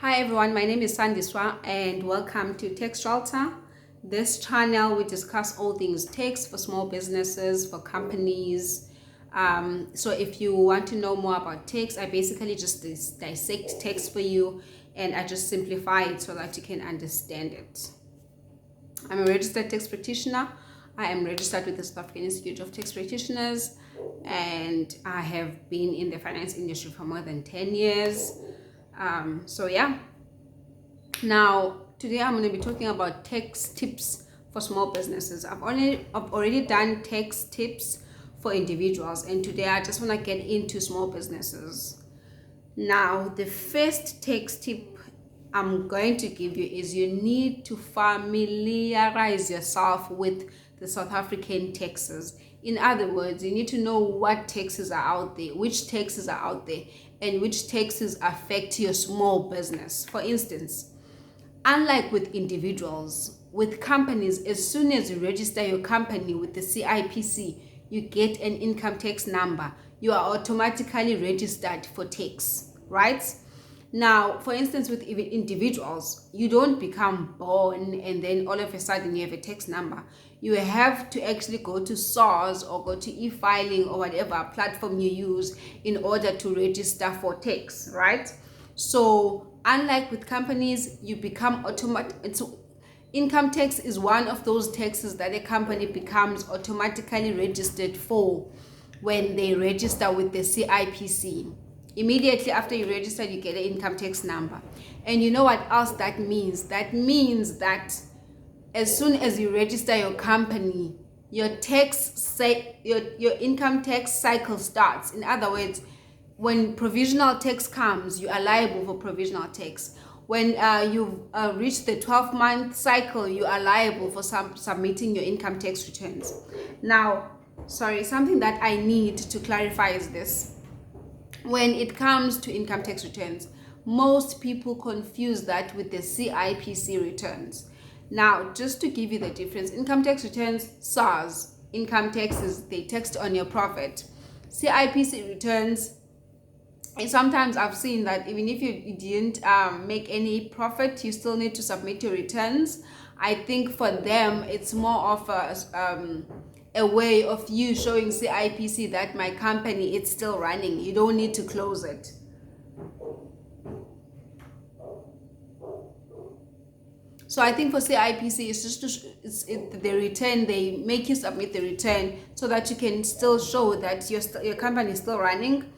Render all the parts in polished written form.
Hi everyone, my name is Sandiswa and welcome to Textralta. This channel we discuss all things tax for small businesses, for companies. So if you want to know more about tax, I basically just dissect tax for you and I just simplify it so that you can understand it. I'm a registered tax practitioner. I am registered with the South African Institute of Tax Practitioners and I have been in the finance industry for more than 10 years. Now today I'm going to be talking about tax tips for small businesses. I've already done tax tips for individuals, and today I just want to get into small businesses. Now the first tax tip I'm going to give you is you need to familiarize yourself with the South African taxes. In other words, you need to know what taxes are out there, which taxes are out there, and which taxes affect your small business. For instance, unlike with individuals, with companies, as soon as you register your company with the CIPC, you get an income tax number. You are automatically registered for tax, right? Now, for instance, with even individuals, you don't become born and then all of a sudden you have a tax number. You have to actually go to SARS or go to e-filing or whatever platform you use in order to register for tax, right? So unlike with companies, you become automatic. Income tax is one of those taxes that a company becomes automatically registered for when they register with the CIPC. Immediately after you register, you get an income tax number. And you know what else that means? That means that as soon as you register your company, your income tax cycle starts. In other words, when provisional tax comes, you are liable for provisional tax. When you've reached the 12-month cycle, you are liable for submitting your income tax returns. Now, something that I need to clarify is this. When it comes to income tax returns, most people confuse that with the CIPC returns. Now, just to give you the difference, income tax returns, SARS, income taxes, they taxed on your profit. CIPC returns, and sometimes I've seen that even if you didn't make any profit, you still need to submit your returns. I think for them, it's more of a way of you showing CIPC that my company is still running. You don't need to close it. So I think for CIPC, it's just the return. They make you submit the return so that you can still show that your company is still running,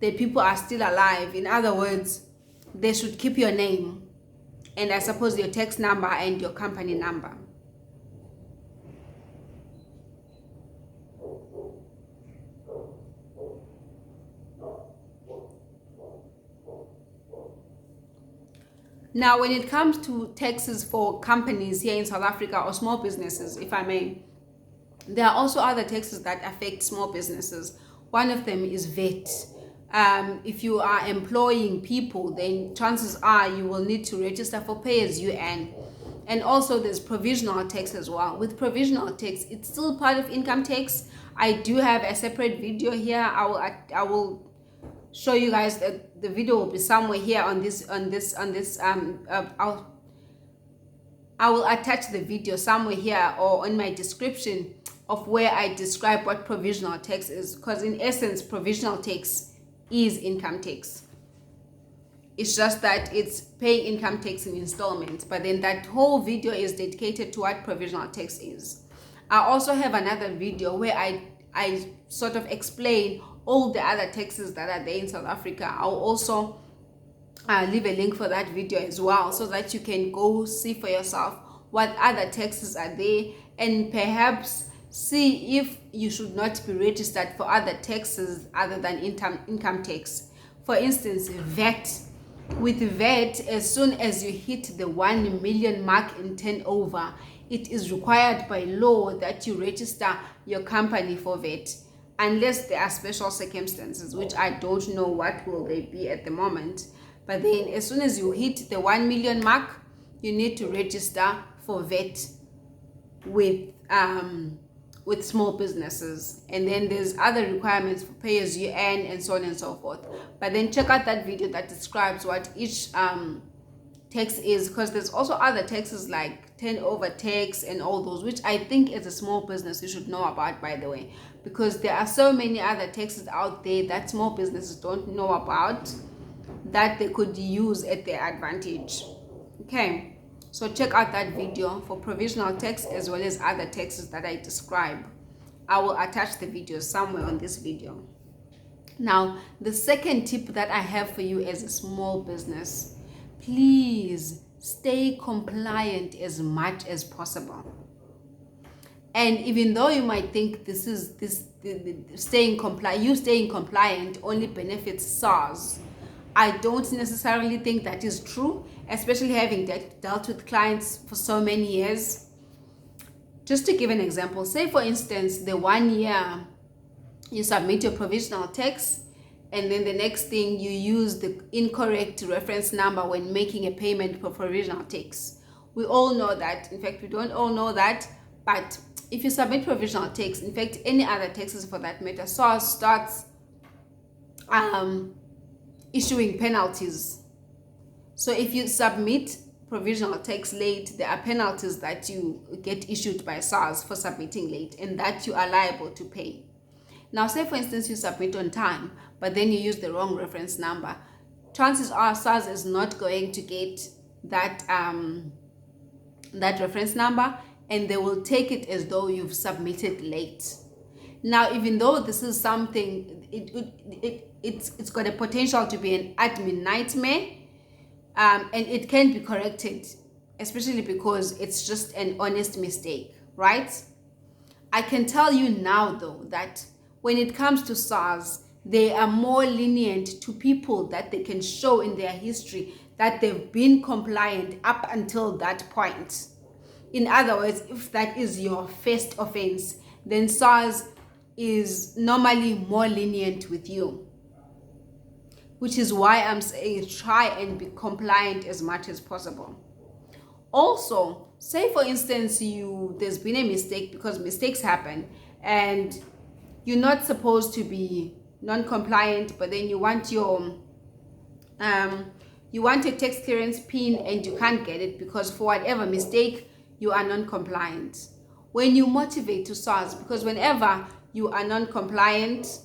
the people are still alive. In other words, they should keep your name and I suppose your tax number and your company number. Now, when it comes to taxes for companies here in South Africa or small businesses, if I may, there are also other taxes that affect small businesses. One of them is VAT. If you are employing people, then chances are you will need to register for pay as you earn. And also there's provisional tax as well. With provisional tax, it's still part of income tax. I do have a separate video here. I will show you guys that the video will be somewhere here on this I will attach the video somewhere here or in my description of where I describe what provisional tax is, because in essence provisional tax is income tax. It's just that it's paying income tax in installments, but then that whole video is dedicated to what provisional tax is. I also have another video where I sort of explain all the other taxes that are there in South Africa. I'll also leave a link for that video as well so that you can go see for yourself what other taxes are there and perhaps see if you should not be registered for other taxes other than income tax. For instance, VAT. With VAT, as soon as you hit the 1 million mark in turnover, it is required by law that you register your company for VAT, unless there are special circumstances, which I don't know what will they be at the moment. But then as soon as you hit the 1 million mark, you need to register for VAT with small businesses. And then there's other requirements for pay as you earn and so on and so forth. But then check out that video that describes what each tax is, because there's also other taxes like turnover tax and all those, which I think as a small business you should know about, by the way, because there are so many other taxes out there that small businesses don't know about that they could use at their advantage. Okay, so check out that video for provisional tax as well as other taxes that I describe. I will attach the video somewhere on this video. Now, the second tip that I have for you as a small business, please stay compliant as much as possible. And even though you might think staying compliant only benefits SARS, I don't necessarily think that is true, especially having dealt with clients for so many years. Just to give an example, say for instance, the 1 year you submit your provisional tax, and then the next thing you use the incorrect reference number when making a payment for provisional tax. We all know that. In fact, we don't all know that, but if you submit provisional tax, in fact, any other taxes for that matter, SARS starts issuing penalties. So if you submit provisional tax late, there are penalties that you get issued by SARS for submitting late, and that you are liable to pay. Now, say for instance you submit on time, but then you use the wrong reference number. Chances are SARS is not going to get that that reference number, and they will take it as though you've submitted late. Now, even though this is something, it's got a potential to be an admin nightmare, and it can be corrected, especially because it's just an honest mistake, right? I can tell you now though that when it comes to SARS, they are more lenient to people that they can show in their history that they've been compliant up until that point. In other words, if that is your first offense, then SARS is normally more lenient with you, which is why I'm saying try and be compliant as much as possible. Also, say for instance there's been a mistake, because mistakes happen, and you're not supposed to be non-compliant, but then you want your tax clearance PIN and you can't get it because for whatever mistake you are non-compliant. When you motivate to SARS, because whenever you are non-compliant,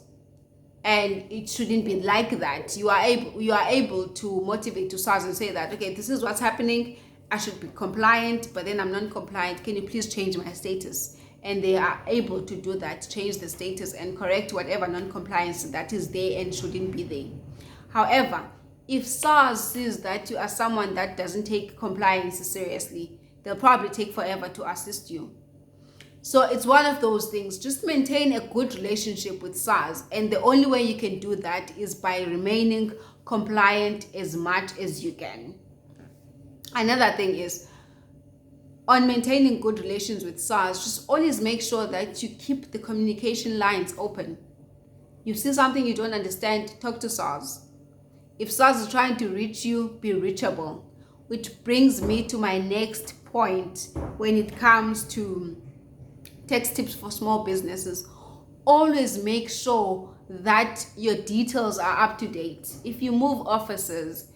and it shouldn't be like that, you are able to motivate to SARS and say that, okay, this is what's happening, I should be compliant, but then I'm non-compliant, can you please change my status? And they are able to do that, change the status and correct whatever non-compliance that is there and shouldn't be there. However, if SARS sees that you are someone that doesn't take compliance seriously, they'll probably take forever to assist you. So it's one of those things. Just maintain a good relationship with SARS, and the only way you can do that is by remaining compliant as much as you can. Another thing is, on maintaining good relations with SARS, just always make sure that you keep the communication lines open. You see something you don't understand, talk to SARS. If SARS is trying to reach you, be reachable. Which brings me to my next point when it comes to tax tips for small businesses. Always make sure that your details are up to date. If you move offices,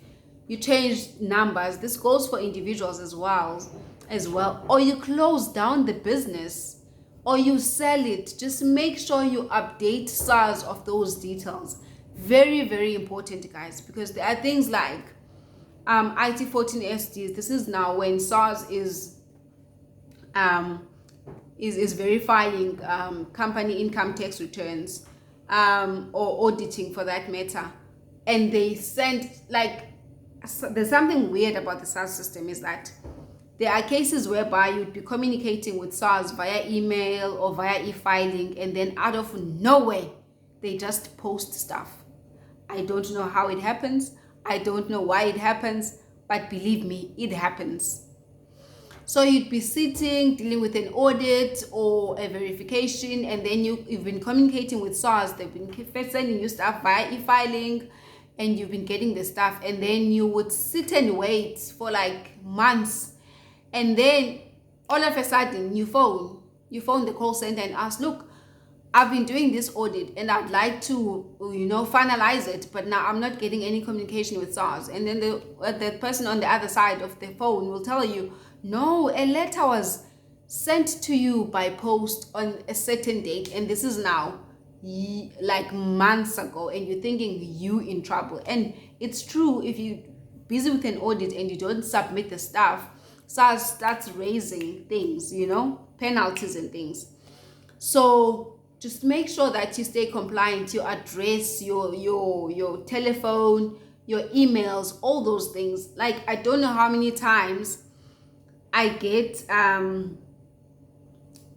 you change numbers, this goes for individuals as well, or you close down the business or you sell it, just make sure you update SARS of those details. Very, very important, guys, because there are things like IT14SDs. This is now when SARS is verifying company income tax returns or auditing for that matter, and they send, like, there's something weird about the SARS system is that there are cases whereby you'd be communicating with SARS via email or via e-filing, and then out of nowhere they just post stuff. I don't know how it happens, I don't know why it happens, but believe me, it happens. So you'd be sitting dealing with an audit or a verification, and then you've been communicating with SARS, they've been sending you stuff via e-filing, and you've been getting the stuff, and then you would sit and wait for like months, and then all of a sudden you phone the call center and ask, look, I've been doing this audit and I'd like to, finalize it, but now I'm not getting any communication with SARS. And then the person on the other side of the phone will tell you, no, a letter was sent to you by post on a certain date, and this is now like months ago, and you're thinking you in trouble. And it's true, if you're busy with an audit and you don't submit the stuff, SARS starts raising things, penalties and things. So just make sure that you stay compliant, your address, your telephone, your emails, all those things. Like, I don't know how many times I get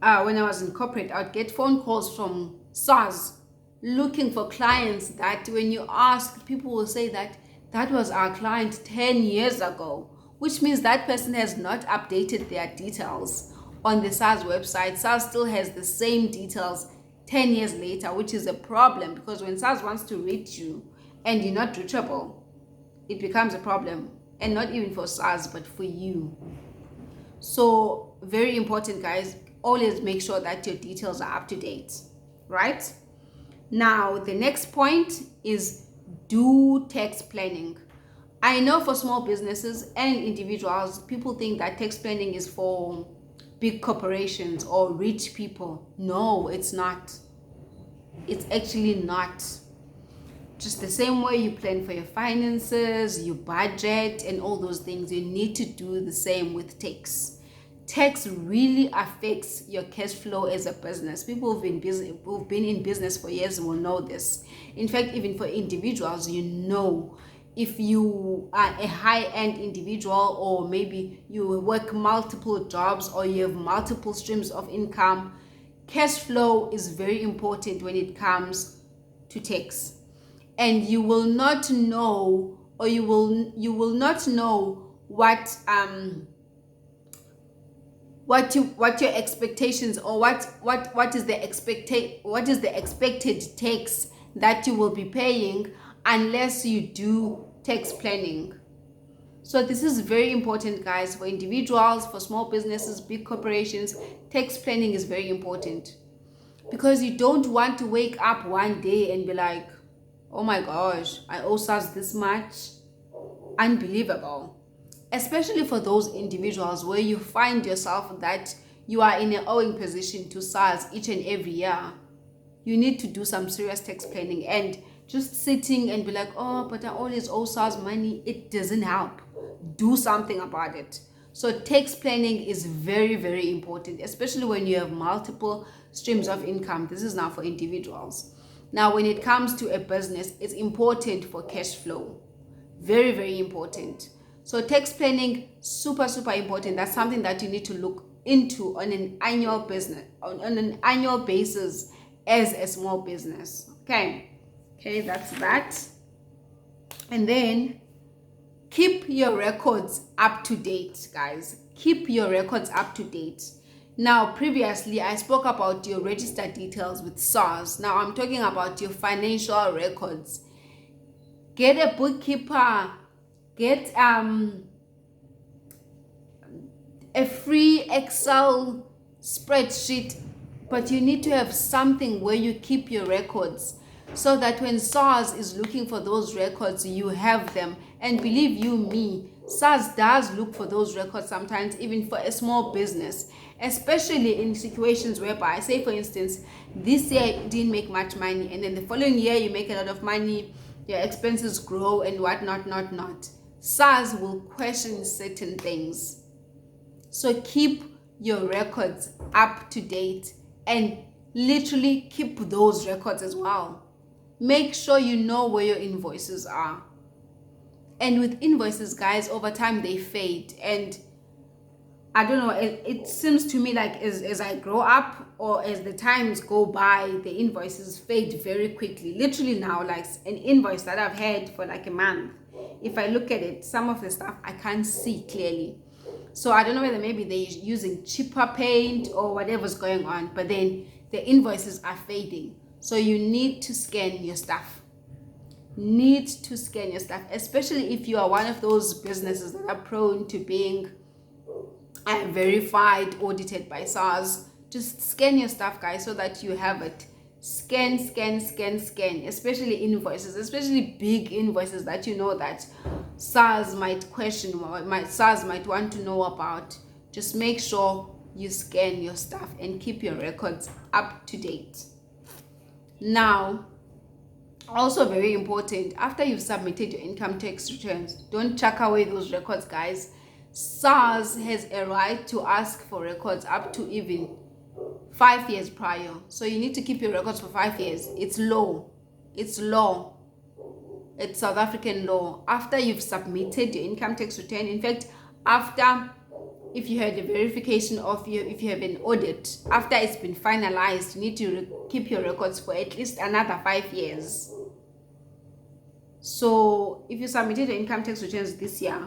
when I was in corporate, I'd get phone calls from SARS looking for clients that when you ask, people will say that was our client 10 years ago, which means that person has not updated their details on the SARS website. SARS still has the same details 10 years later, which is a problem, because when SARS wants to reach you and you're not reachable, it becomes a problem, and not even for SARS, but for you. So very important, guys, always make sure that your details are up to date, right? Now, the next point is do tax planning. I know for small businesses and individuals, people think that tax planning is for big corporations or rich people. No, it's not. It's actually not. Just the same way you plan for your finances, your budget, and all those things, you need to do the same with tax. Tax really affects your cash flow as a business. People who've been in business for years will know this. In fact, even for individuals, if you are a high-end individual, or maybe you work multiple jobs, or you have multiple streams of income, cash flow is very important when it comes to tax. And you will not know, or you will not know what your expectations, or what is the expected tax that you will be paying, unless you do tax planning. So this is very important, guys, for individuals, for small businesses, big corporations. Tax planning is very important, because you don't want to wake up one day and be like, oh my gosh, I owe SARS this much. Unbelievable. Especially for those individuals where you find yourself that you are in an owing position to SARS each and every year. You need to do some serious tax planning, and just sitting and be like, oh, but I always owe SARS money, it doesn't help. Do something about it. So tax planning is very, very important, especially when you have multiple streams of income. This is now for individuals. Now, when it comes to a business, it's important for cash flow. Very, very important. So tax planning, super, super important. That's something that you need to look into on an annual basis as a small business. Okay, that's that. And then keep your records up to date, guys. Keep your records up to date. Now, previously, I spoke about your register details with SARS. Now, I'm talking about your financial records. Get a bookkeeper. Get a free Excel spreadsheet, but you need to have something where you keep your records, so that when SARS is looking for those records, you have them. And believe you me, SARS does look for those records sometimes, even for a small business, especially in situations whereby, say for instance, this year you didn't make much money, and then the following year you make a lot of money, your expenses grow and whatnot, not. SARS will question certain things. So keep your records up to date, and literally keep those records as well. Make sure you know where your invoices are. And with invoices, guys, over time they fade, and I don't know, it seems to me like as I grow up, or as the times go by, the invoices fade very quickly. Literally now, like an invoice that I've had for like a month, if I look at it, some of the stuff I can't see clearly. So I don't know whether maybe they're using cheaper paint or whatever's going on, but then the invoices are fading. So you need to scan your stuff. Especially if you are one of those businesses that are prone to being verified, audited by SARS. Just scan your stuff, guys, so that you have it scan, especially invoices, especially big invoices that you know that SARS might question, SARS might want to know about. Just make sure you scan your stuff and keep your records up to date. Now, also very important, after you've submitted your income tax returns, don't chuck away those records, guys. SARS has a right to ask for records up to even 5 years prior. So you need to keep your records for 5 years. It's law. It's law. It's South African law. After you've submitted your income tax return, in fact, after, if you had a verification of if you have an audit, after it's been finalized, you need to keep your records for at least another 5 years. So if you submitted your income tax returns this year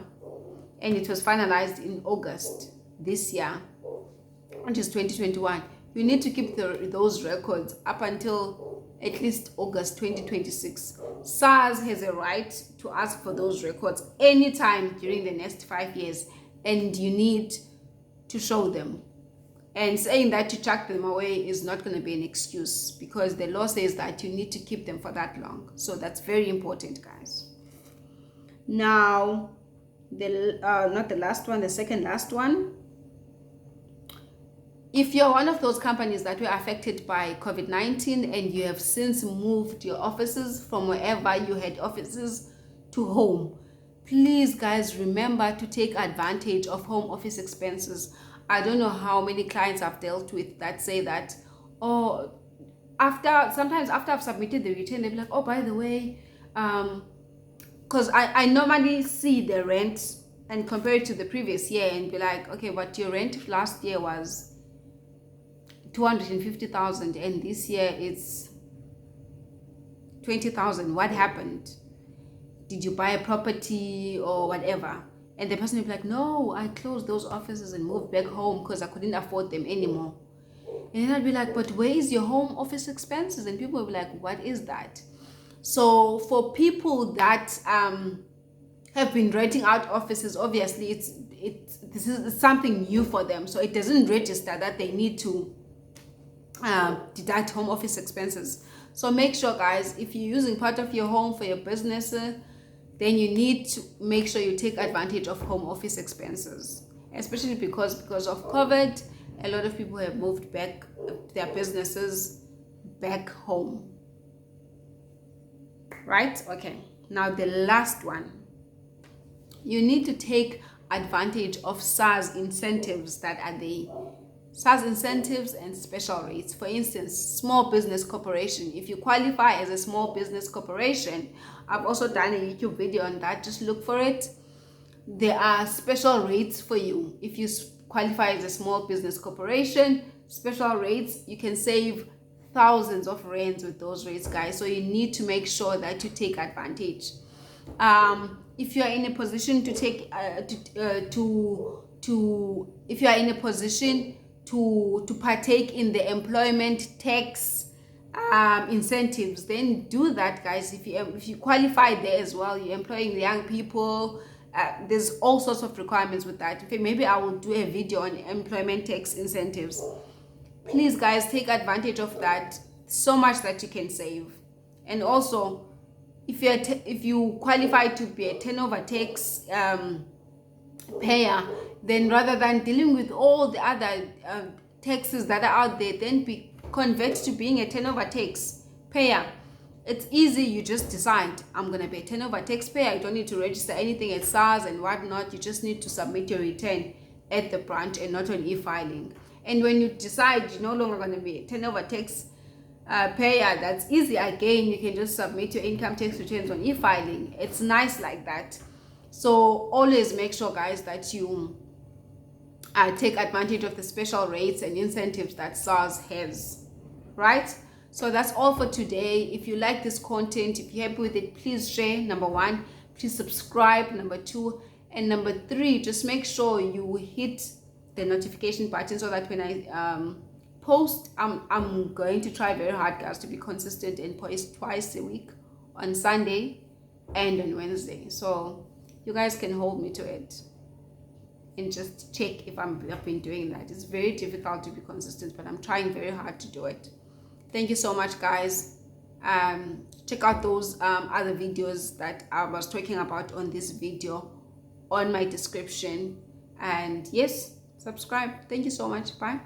and it was finalized in August this year, which is 2021, you need to keep those records up until at least August 2026. SARS has a right to ask for those records anytime during the next 5 years, and you need to show them. And saying that you chuck them away is not going to be an excuse, because the law says that you need to keep them for that long. So that's very important, guys. Now, not the last one, the second last one. If you're one of those companies that were affected by COVID-19 and you have since moved your offices from wherever you had offices to home, please, guys, remember to take advantage of home office expenses. I don't know how many clients I've dealt with that say that, oh, sometimes after I've submitted the return, they'll be like, oh, by the way, because I normally see the rent and compare it to the previous year and be like, okay, but your rent last year was 250,000 and this year it's 20,000. What happened? Did you buy a property or whatever? And the person will be like, no, I closed those offices and moved back home because I couldn't afford them anymore. And then I'd be like, but where is your home office expenses? And people will be like, what is that? So for people that have been renting out offices, obviously this is something new for them. So it doesn't register that they need to deduct home office expenses. So make sure, guys, if you're using part of your home for your business, then you need to make sure you take advantage of home office expenses, especially because of COVID, a lot of people have moved back their businesses back home. Right? Okay. Now the last one. You need to take advantage of SARS incentives that are there. SARS incentives and special rates. For instance, small business corporation. If you qualify as a small business corporation, I've also done a YouTube video on that. Just look for it. There are special rates for you. If you qualify as a small business corporation, special rates, you can save thousands of rands with those rates, guys. So you need to make sure that you take advantage. If you are in a position to take if you are in a position to partake in the employment tax incentives, then do that, guys. If you qualify there as well, you're employing the young people. There's all sorts of requirements with that. In fact, maybe I will do a video on employment tax incentives. Please, guys, take advantage of that. So much that you can save. And also, if you qualify to be a turnover tax payer, then rather than dealing with all the other taxes that are out there, then convert to being a turnover tax payer. It's easy. You just decide, I'm going to be a turnover tax payer. You don't need to register anything at SARS and whatnot. You just need to submit your return at the branch and not on e-filing. And when you decide you're no longer going to be a turnover tax payer, that's easy. Again, you can just submit your income tax returns on e-filing. It's nice like that. So always make sure, guys, that you take advantage of the special rates and incentives that SARS has, right? So that's all for today. If you like this content, if you're happy with it, please share. Number 1, please subscribe. Number 2, and number 3, just make sure you hit the notification button so that when I post, I'm going to try very hard, guys, to be consistent and post twice a week, on Sunday and on Wednesday. So you guys can hold me to it and just check if I've been doing that. It's very difficult to be consistent, but I'm trying very hard to do it. Thank you so much, guys. Check out those other videos that I was talking about on this video on my description. And yes, subscribe. Thank you so much. Bye.